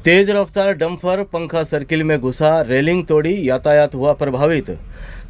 तेज रफ्तार डंपर पंखा सर्किल में घुसा, रेलिंग तोड़ी, यातायात हुआ प्रभावित।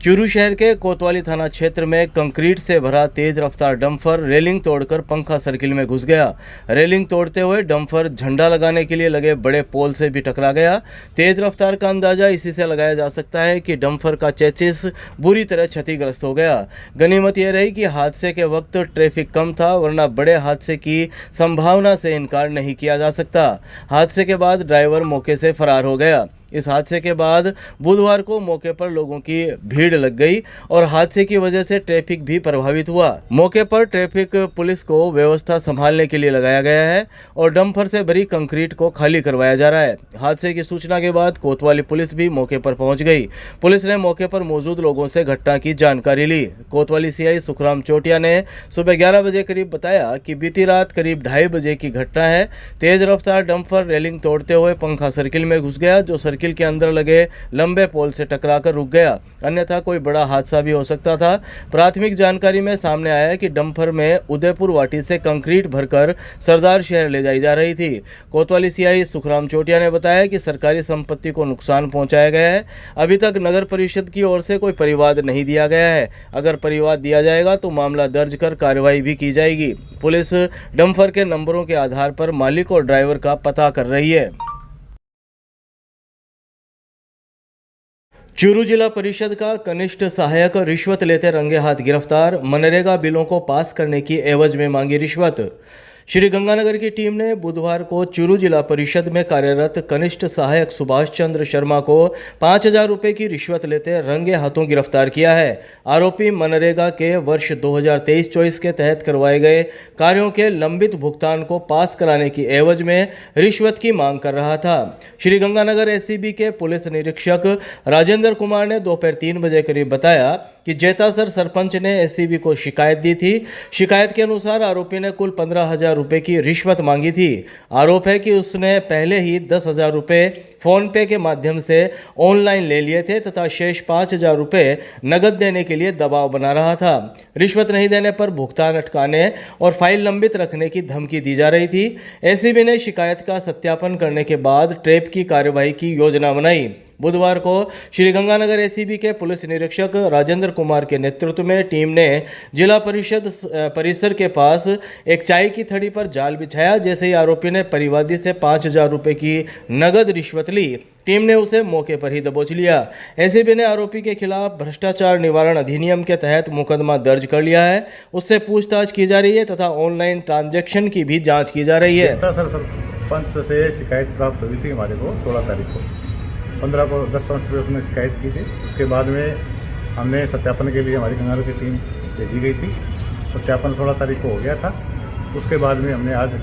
चूरू शहर के कोतवाली थाना क्षेत्र में कंक्रीट से भरा तेज रफ्तार डंपर रेलिंग तोड़कर पंखा सर्किल में घुस गया। रेलिंग तोड़ते हुए डंपर झंडा लगाने के लिए लगे बड़े पोल से भी टकरा गया। तेज रफ्तार का अंदाजा इसी से लगाया जा सकता है कि डंपर का चेसिस बुरी तरह क्षतिग्रस्त हो गया। गनीमत यह रही कि हादसे के वक्त ट्रैफिक कम था, वरना बड़े हादसे की संभावना से इनकार नहीं किया जा सकता। हादसे के बाद ड्राइवर मौके से फरार हो गया। इस हादसे के बाद बुधवार को मौके पर लोगों की भीड़ लग गई और हादसे की वजह से ट्रैफिक भी प्रभावित हुआ। मौके पर ट्रैफिक पुलिस को व्यवस्था संभालने के लिए लगाया गया है और डंपर से भरी कंक्रीट को खाली करवाया जा रहा है। हादसे की सूचना के बाद कोतवाली पुलिस भी मौके पर पहुंच गई। पुलिस ने मौके पर मौजूद लोगों से घटना की जानकारी ली। कोतवाली सीआई सुखराम चोटिया ने सुबह 11 बजे करीब बताया कि बीती रात करीब 2:30 बजे की घटना है। तेज रफ्तार डंपर रेलिंग तोड़ते हुए पंखा सर्किल में घुस गया, जो सर्किल के अंदर लगे लंबे पोल से टकराकर रुक गया, अन्यथा कोई बड़ा हादसा भी हो सकता था। प्राथमिक जानकारी में सामने आया है कि डंपर में उदयपुर वाटी से कंक्रीट भरकर सरदार शहर ले जाई जा रही थी। कोतवाली सीआई सुखराम चोटिया ने बताया कि सरकारी संपत्ति को नुकसान पहुंचाया गया है। अभी तक नगर परिषद की ओर से कोई परिवाद नहीं दिया गया है। अगर परिवाद दिया जाएगा तो मामला दर्ज कर कार्रवाई भी की जाएगी। पुलिस डंपर के नंबरों के आधार पर मालिक और ड्राइवर का पता कर रही है। चूरू जिला परिषद का कनिष्ठ सहायक रिश्वत लेते रंगे हाथ गिरफ्तार। मनरेगा बिलों को पास करने की एवज में मांगी रिश्वत। श्रीगंगानगर की टीम ने बुधवार को चूरू जिला परिषद में कार्यरत कनिष्ठ सहायक सुभाष चंद्र शर्मा को 5,000 रुपये की रिश्वत लेते रंगे हाथों गिरफ्तार किया है। आरोपी मनरेगा के वर्ष 2023-24 के तहत करवाए गए कार्यों के लंबित भुगतान को पास कराने की एवज में रिश्वत की मांग कर रहा था। श्रीगंगानगर एसीबी के पुलिस निरीक्षक राजेंद्र कुमार ने दोपहर 3 बजे करीब बताया कि जैतासर सरपंच ने एसीबी को शिकायत दी थी। शिकायत के अनुसार आरोपी ने कुल 15,000 रुपये की रिश्वत मांगी थी। आरोप है कि उसने पहले ही 10,000 रुपये फ़ोन पे के माध्यम से ऑनलाइन ले लिए थे तथा शेष 5,000 रुपये नगद देने के लिए दबाव बना रहा था। रिश्वत नहीं देने पर भुगतान अटकाने और फाइल लंबित रखने की धमकी दी जा रही थी। एसीबी ने शिकायत का सत्यापन करने के बाद ट्रैप की कार्यवाही की योजना बनाई। बुधवार को श्रीगंगानगर एसीबी के पुलिस निरीक्षक राजेंद्र कुमार के नेतृत्व में टीम ने जिला परिषद परिसर के पास एक चाय की थड़ी पर जाल बिछाया। जैसे ही आरोपी ने परिवादी से 5,000 रुपये की नगद रिश्वत ली, टीम ने उसे मौके पर ही दबोच लिया। एसीबी ने आरोपी के खिलाफ भ्रष्टाचार निवारण अधिनियम के तहत मुकदमा दर्ज कर लिया है। उससे पूछताछ की जा रही है तथा ऑनलाइन ट्रांजैक्शन की भी जाँच की जा रही है। सरपंच से शिकायत प्राप्त हुई थी हमारे को 16 तारीख को। 15 को 10 रुपये उसने शिकायत की थी। उसके बाद में हमने सत्यापन के लिए हमारी गंगानगर की टीम भेजी गई थी। सत्यापन 16 तारीख को हो गया था। उसके बाद में हमने आज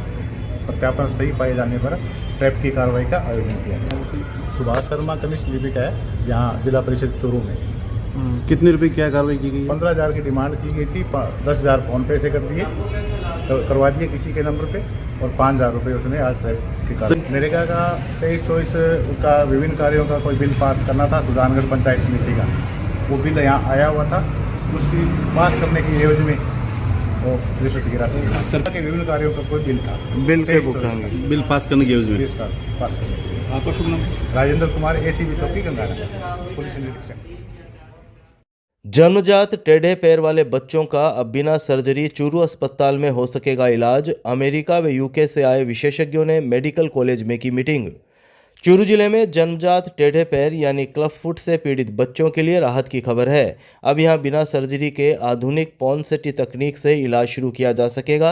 सत्यापन सही पाए जाने पर ट्रैप की कार्रवाई का आयोजन किया। सुभाष शर्मा कनिष्ठ लिपिक है यहाँ जिला परिषद चूरू में। कितने रुपए क्या कार्रवाई की गई? 15,000 की डिमांड की गई थी। 10,000 फ़ोन पे से कर दिए, करवा दिए किसी के नंबर पे और 5,000 रुपये उसने आज नरेगा का 23-24 उसका विभिन्न कार्यों का कोई बिल पास करना था। सुजानगढ़ पंचायत समिति का वो बिल यहाँ आया हुआ था। उसकी पास करने की एवज में वो रिश्वत की राशि सरकार के विभिन्न कार्यों का कोई बिल था। बिल के भुगतान बिल पास करने की एवज में पास करने। आपका शुभ नाम? राजेंद्र कुमार, एसीबी चौकी गंगानगर, पुलिस निरीक्षक। जन्मजात टेढ़े पैर वाले बच्चों का अब बिना सर्जरी चूरू अस्पताल में हो सकेगा इलाज। अमेरिका व यूके से आए विशेषज्ञों ने मेडिकल कॉलेज में की मीटिंग। चूरू जिले में जन्मजात टेढ़े पैर यानी क्लब फुट से पीड़ित बच्चों के लिए राहत की खबर है। अब यहां बिना सर्जरी के आधुनिक पॉन्सेटी तकनीक से इलाज शुरू किया जा सकेगा।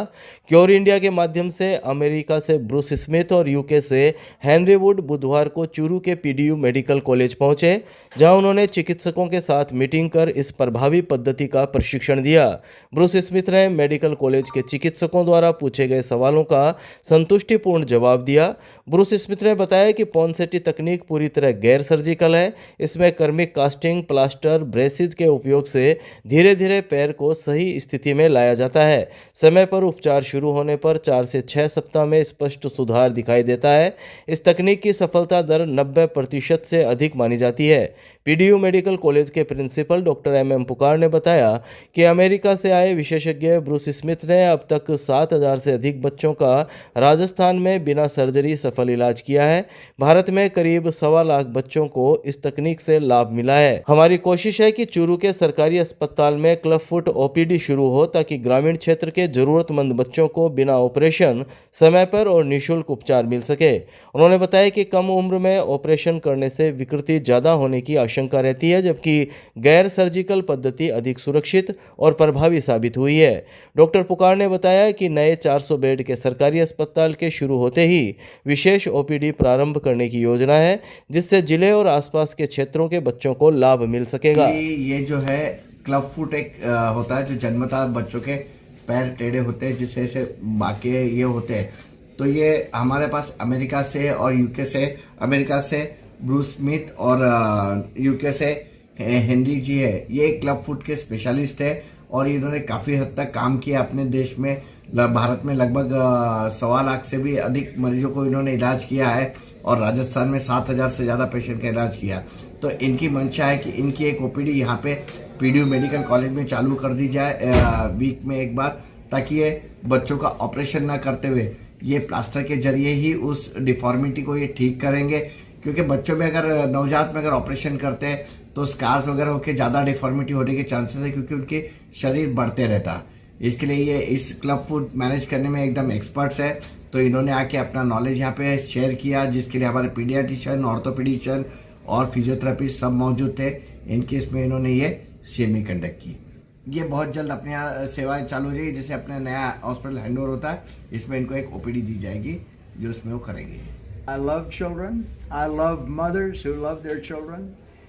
क्योर इंडिया के माध्यम से अमेरिका से ब्रूस स्मिथ और यूके से हेनरी वुड बुधवार को चूरू के पीडीयू मेडिकल कॉलेज पहुंचे, जहां उन्होंने चिकित्सकों के साथ मीटिंग कर इस प्रभावी पद्धति का प्रशिक्षण दिया। ब्रूस स्मिथ ने मेडिकल कॉलेज के चिकित्सकों द्वारा पूछे गए सवालों का संतुष्टिपूर्ण जवाब दिया। ब्रूस स्मिथ ने बताया कि पॉन्सेटी तकनीक पूरी तरह गैर सर्जिकल है। इसमें कर्मिक कास्टिंग, प्लास्टर, ब्रेसिज के उपयोग से धीरे धीरे पैर को सही स्थिति में लाया जाता है। समय पर उपचार शुरू होने पर 4 से 6 सप्ताह में स्पष्ट सुधार दिखाई देता है। इस तकनीक की सफलता दर 90% से अधिक मानी जाती है। पीडीयू मेडिकल कॉलेज के प्रिंसिपल डॉक्टर एम पुकार ने बताया कि अमेरिका से आए विशेषज्ञ ब्रूस स्मिथ ने अब तक 7,000 से अधिक बच्चों का राजस्थान में बिना सर्जरी सफल इलाज किया है। भारत में करीब 1.25 लाख बच्चों को इस तकनीक से लाभ मिला है। हमारी कोशिश है कि चूरू के सरकारी अस्पताल में क्लब फुट ओपीडी शुरू हो ताकि ग्रामीण क्षेत्र के जरूरतमंद बच्चों को बिना ऑपरेशन समय पर और निःशुल्क उपचार मिल सके। उन्होंने बताया कि कम उम्र में ऑपरेशन करने से विकृति ज़्यादा होने की आशंका रहती है, जबकि गैर सर्जिकल पद्धति अधिक सुरक्षित और प्रभावी साबित हुई है। डॉक्टर पुकार ने बताया कि नए 400 बेड के सरकारी अस्पताल के शुरू होते ही विशेष ओपीडी प्रारंभ करने की योजना है, जिससे जिले और आसपास के क्षेत्रों के बच्चों को लाभ मिल सकेगा। ये जो है क्लब फुट एक होता है जो जन्मतः बच्चों के पैर टेढ़े होते हैं, जिससे से बाकी ये होते हैं। तो ये हमारे पास अमेरिका से और यूके से, अमेरिका से ब्रूस स्मिथ और यूके से हेनरी जी है। ये क्लब फुट के स्पेशलिस्ट है और इन्होंने काफ़ी हद तक काम किया अपने देश में। भारत में लगभग 1.25 लाख से भी अधिक मरीजों को इन्होंने इलाज किया है और राजस्थान में 7,000 से ज़्यादा पेशेंट का इलाज किया। तो इनकी मंशा है कि इनकी एक ओपीडी यहाँ पे पीडीयू मेडिकल कॉलेज में चालू कर दी जाए वीक में एक बार, ताकि ये बच्चों का ऑपरेशन ना करते हुए ये प्लास्टर के जरिए ही उस डिफॉर्मिटी को ये ठीक करेंगे। क्योंकि बच्चों में अगर नवजात में अगर ऑपरेशन करते हैं तो स्कार्स वगैरह होकर ज़्यादा डिफॉर्मिटी होने के चांसेस है, क्योंकि उनके शरीर बढ़ते रहता है। इसके लिए ये इस क्लब फुट मैनेज करने में एकदम एक्सपर्ट्स है। तो इन्होंने आके अपना नॉलेज यहाँ पे शेयर किया, जिसके लिए हमारे पीडियाट्रिशियन, ऑर्थोपेडिशियन और फिजियोथेरेपिस्ट सब मौजूद थे। इनके इसमें इन्होंने ये CME कंडक्ट की। ये बहुत जल्द अपनी सेवाएं चालू हो जाएगी। जैसे अपना नया हॉस्पिटल हैंडओवर होता है, इसमें इनको एक OPD दी जाएगी जो उसमें वो करेंगे। I love children, I love mothers who love their children,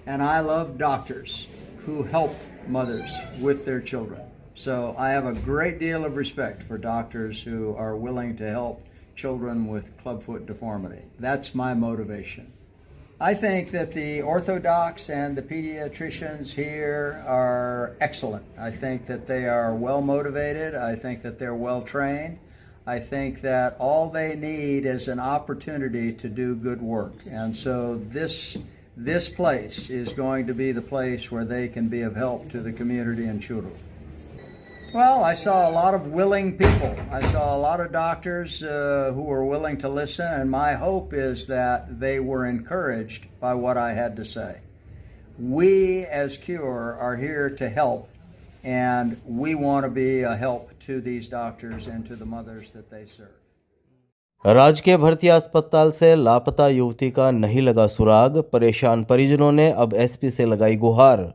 and I love doctors who help mothers with their children. So I have a great deal of respect for doctors who are willing to help children with clubfoot deformity. That's my motivation. I think that the orthodox and the pediatricians here are excellent. I think that they are well motivated. I think that they're well trained. I think that all they need is an opportunity to do good work. And so this place is going to be the place where they can be of help to the community in Churu. Well, I saw a lot of willing people. I saw a lot of doctors who were willing to listen, and my hope is that they were encouraged by what I had to say. We as Cure are here to help, and we want to be a help to these doctors and to the mothers that they serve. राजकीय भर्ती अस्पताल से लापता युवती का नहीं लगा सुराग, परेशान परिजनों ने अब एसपी से लगाई गुहार।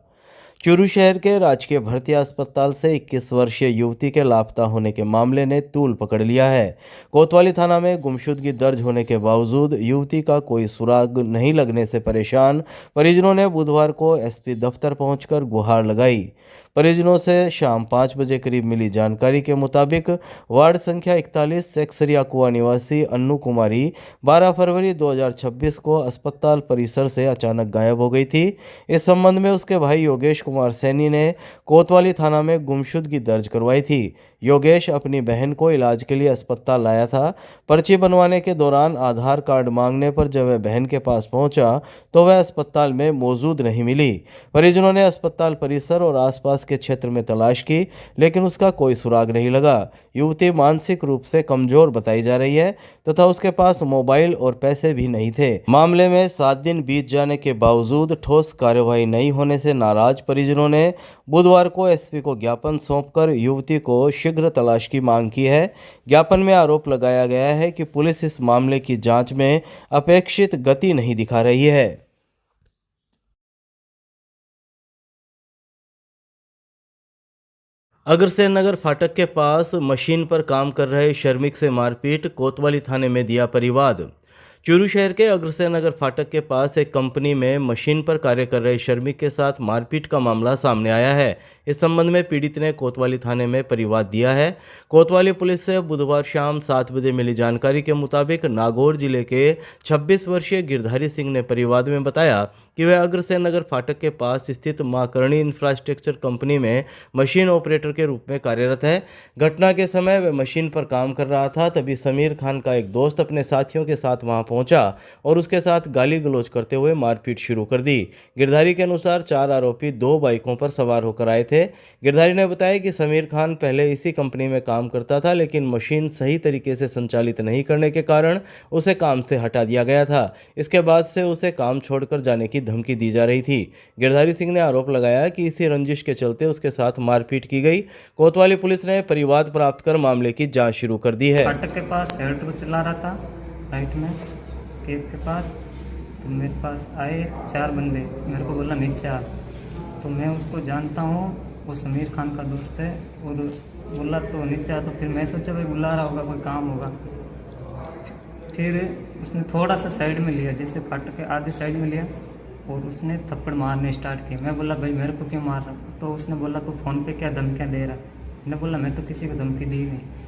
चूरू शहर के राजकीय भर्ती अस्पताल से 21 वर्षीय युवती के लापता होने के मामले ने तूल पकड़ लिया है। कोतवाली थाना में गुमशुदगी दर्ज होने के बावजूद युवती का कोई सुराग नहीं लगने से परेशान परिजनों ने बुधवार को एसपी दफ्तर पहुंचकर गुहार लगाई। परिजनों से शाम 5 बजे करीब मिली जानकारी के मुताबिक वार्ड संख्या 41 सेक्सरिया कुआ निवासी अन्नू कुमारी 12 फरवरी 2026 को अस्पताल परिसर से अचानक गायब हो गई थी। इस संबंध में उसके भाई योगेश कुमार सैनी ने कोतवाली थाना में गुमशुदगी दर्ज करवाई थी। योगेश अपनी बहन को इलाज के लिए अस्पताल लाया था। पर्ची बनवाने के दौरान आधार कार्ड मांगने पर जब वह बहन के पास पहुंचा तो वह अस्पताल में मौजूद नहीं मिली। परिजनों ने अस्पताल परिसर और आसपास के क्षेत्र में तलाश की, लेकिन उसका कोई सुराग नहीं लगा। युवती मानसिक रूप से कमजोर बताई जा रही है तथा उसके पास मोबाइल और पैसे भी नहीं थे। मामले में 7 दिन बीत जाने के बावजूद ठोस कार्यवाही नहीं होने से नाराज परिजनों ने बुधवार को एसपी को ज्ञापन सौंपकर युवती को शीघ्र तलाश की मांग की है। ज्ञापन में आरोप लगाया गया है कि पुलिस इस मामले की जांच में अपेक्षित गति नहीं दिखा रही है। अग्रसेन नगर फाटक के पास मशीन पर काम कर रहे श्रमिक से मारपीट, कोतवाली थाने में दिया परिवाद। चूरू शहर के अग्रसेन नगर फाटक के पास एक कंपनी में मशीन पर कार्य कर रहे श्रमिक के साथ मारपीट का मामला सामने आया है। इस संबंध में पीड़ित ने कोतवाली थाने में परिवाद दिया है। कोतवाली पुलिस से बुधवार शाम 7 बजे मिली जानकारी के मुताबिक नागौर जिले के 26 वर्षीय गिरधारी सिंह ने परिवाद में बताया कि वह अग्रसेन नगर फाटक के पास स्थित मां करणी इंफ्रास्ट्रक्चर कंपनी में मशीन ऑपरेटर के रूप में कार्यरत है। घटना के समय वह मशीन पर काम कर रहा था, तभी समीर खान का एक दोस्त अपने साथियों के साथ वहां पहुंचा और उसके साथ गाली गलौज करते हुए मारपीट शुरू कर दी। गिरधारी के अनुसार 4 आरोपी 2 बाइकों पर सवार होकर आए थे। गिरधारी ने बताया कि समीर खान पहले इसी कंपनी में काम करता था, लेकिन मशीन सही तरीके से संचालित नहीं करने के कारण उसे काम से हटा दिया गया था। इसके बाद से उसे काम छोड़कर जाने की धमकी दी जा रही थी। गिरधारी सिंह ने आरोप लगाया कि इसी रंजिश के चलते उसके साथ मारपीट की गई। कोतवाली पुलिस ने परिवाद प्राप्त कर मामले की जांच शुरू कर दी है। फाटक के पास हेल्ट को चला रहा था, राइट में केप के पास, तो मेरे पास आए 4 बंदे, मेरे को बोला नीचे आ। तो मैं उसको जानता हूँ, वो समीर खान का दोस्त है, और बोला तो नीचे आ। तो फिर मैं सोचा भाई बुला रहा होगा, कोई काम होगा। फिर उसने थोड़ा सा साइड में लिया, जैसे फाटक के आधे साइड में लिया, और उसने थप्पड़ मारने स्टार्ट किए। मैं बोला भाई मेरे को क्यों मार रहा? तो उसने बोला तो फ़ोन पे क्या धमकियाँ दे रहा? मैंने बोला मैं तो किसी को धमकी दी नहीं।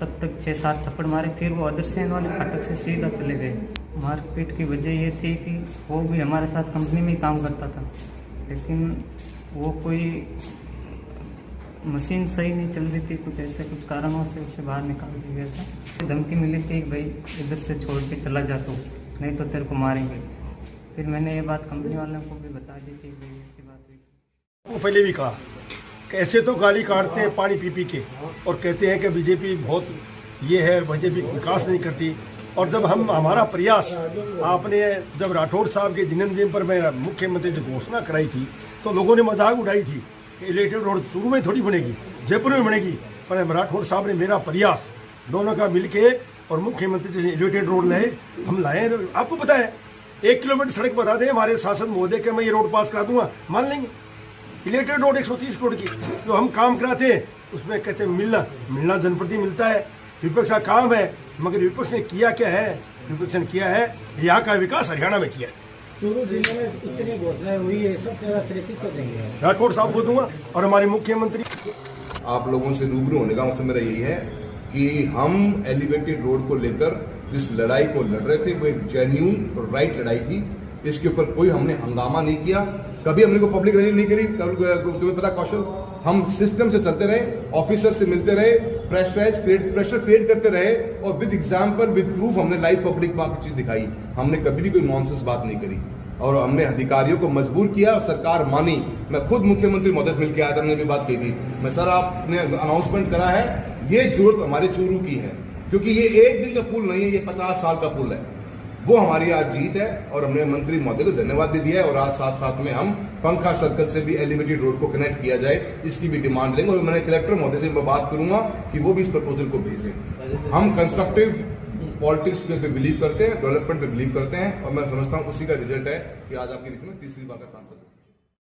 तब तक 6-7 थप्पड़ मारे। फिर वो अदरसेन वाले फाटक से सीधा चले गए। मारपीट की वजह ये थी कि वो भी हमारे साथ कंपनी में ही काम करता था, लेकिन वो कोई मशीन सही नहीं चल रही थी, कुछ ऐसे कुछ कारणों से उसे बाहर निकाल दिया गया था। धमकी मिली थी कि भाई इधर से छोड़ के चला जा तू, नहीं तो तेरे को मारेंगे। फिर मैंने ये बात कंपनी वालों को भी बता दी थी, भाई ऐसी बात हुई। वो पहले भी कहा कि ऐसे तो गाली काटते हैं पानी पी के, और कहते हैं कि बीजेपी बहुत ये है, बीजेपी विकास नहीं करती। और जब हमारा प्रयास आपने जब राठौड़ साहब के जन्मदिन पर मैं मुख्यमंत्री जी घोषणा कराई थी, तो लोगों ने मजाक उड़ाई थी कि इलेक्टेड रोड शुरू में थोड़ी बनेगी, जयपुर में बनेगी। पर राठौड़ साहब ने मेरा प्रयास दोनों का मिलके और मुख्यमंत्री जी इलेक्टेड रोड लाए, हम लाए। आपको पता है 1 किलोमीटर सड़क बता दें हमारे शासन महोदय के, मैं ये रोड पास करा दूंगा, मान लेंगे। इलेक्टेड रोड 130 करोड़ की जो हम काम कराते हैं, उसमें कहते हैं मिलना जनप्रति मिलता है, विपक्ष का काम है। मगर विपक्ष ने किया क्या है? विपक्ष ने किया है यहाँ का विकास हरियाणा में किया है। चूरू जिले में इतनी घोषणाएं हुई है, सबसे ज्यादा श्रेय किसको देंगे? राठौड़ साहब को दूंगा, और हमारे मुख्यमंत्री। आप लोगों से रूबरू होने का मकसद मेरा यही है कि हम एलिवेटेड रोड को लेकर जिस लड़ाई को लड़ रहे थे, वो एक जेन्युइन और राइट लड़ाई थी। इसके ऊपर कोई हमने हंगामा नहीं किया, कभी हमने कोई पब्लिक रैली नहीं करी। तुम्हें पता कौशल, हम सिस्टम से चलते रहे, ऑफिसर से मिलते रहे, प्रेशर क्रिएट करते रहे, और विद एग्जाम्पल विद प्रूफ हमने लाइव पब्लिक में चीज दिखाई। हमने कभी भी कोई नॉनसेंस बात नहीं करी, और हमने अधिकारियों को मजबूर किया और सरकार मानी। मैं खुद मुख्यमंत्री महोदय से मिलकर आया था, हमने भी बात कही थी। मैं सर आपने अनाउंसमेंट करा है, ये जरूरत हमारे चूरू की है, क्योंकि ये एक दिन का पुल नहीं है, ये 50 साल का पुल है। वो हमारी आज जीत है, और हमने मंत्री महोदय को धन्यवाद भी दिया है। और आज साथ में हम पंखा सर्कल से भी एलिवेटेड रोड को कनेक्ट किया जाए, इसकी भी डिमांड लेंगे। और मैंने कलेक्टर महोदय से मैं बात करूंगा कि वो भी इस प्रपोजल को भेजें। हम कंस्ट्रक्टिव पॉलिटिक्स पे बिलीव करते हैं, डेवलपमेंट पे बिलीव करते हैं, और मैं समझता हूँ उसी का रिजल्ट है कि आज आपकी रिक्वेस्ट में 3री बार का सांसद